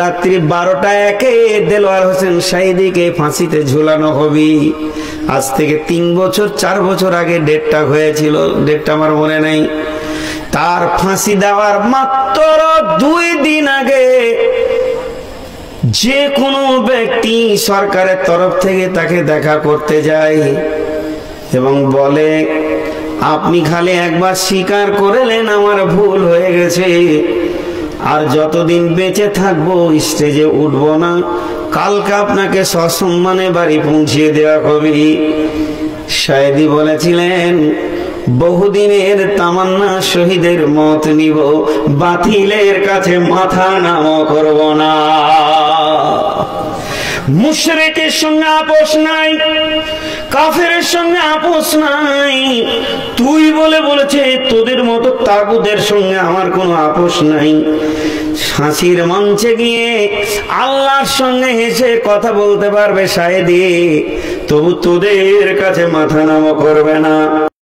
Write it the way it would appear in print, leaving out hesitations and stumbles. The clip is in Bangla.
রাত্রি 12টা 1 দেলোয়ার হোসেন শাহিদিকে ফাঁসিতে ঝুলানো হবে। আজ থেকে 3 বছর 4 বছর আগে ডেটটা হয়েছিল, ডেটটা আমার মনে নাই। তার ফাঁসি দেওয়ার মাত্র 2 দিন আগে যে কোনো ব্যক্তি সরকারের তরফ থেকে তাকে দেখা করতে যায় এবং বলে, আপনি খালি একবার স্বীকার করলেন আমার ভুল হয়ে গেছে, আর যতদিন বেঁচে থাকবো স্টেজে উঠবো না, কালকে আপনাকে সসম্মানে বাড়ি পৌঁছিয়ে দেওয়া হবে। শাহেদি বলেছিলেন, বহুদিনের তামান্না শহীদের মত নিব, বাতিলের কাছে মাথা নাম করব না। মুশরিকের সঙ্গে আপোষ নাই, কাফেরের সঙ্গে আপোষ নাই। তুই বলেছে তোদের মতো তাগুদের সঙ্গে আমার কোনো আপোষ নাই। ফাঁসির মঞ্চে গিয়ে আল্লাহর সঙ্গে হেসে কথা বলতে পারবে শাহেদি, তবু তোদের কাছে মাথা নাম করবে না।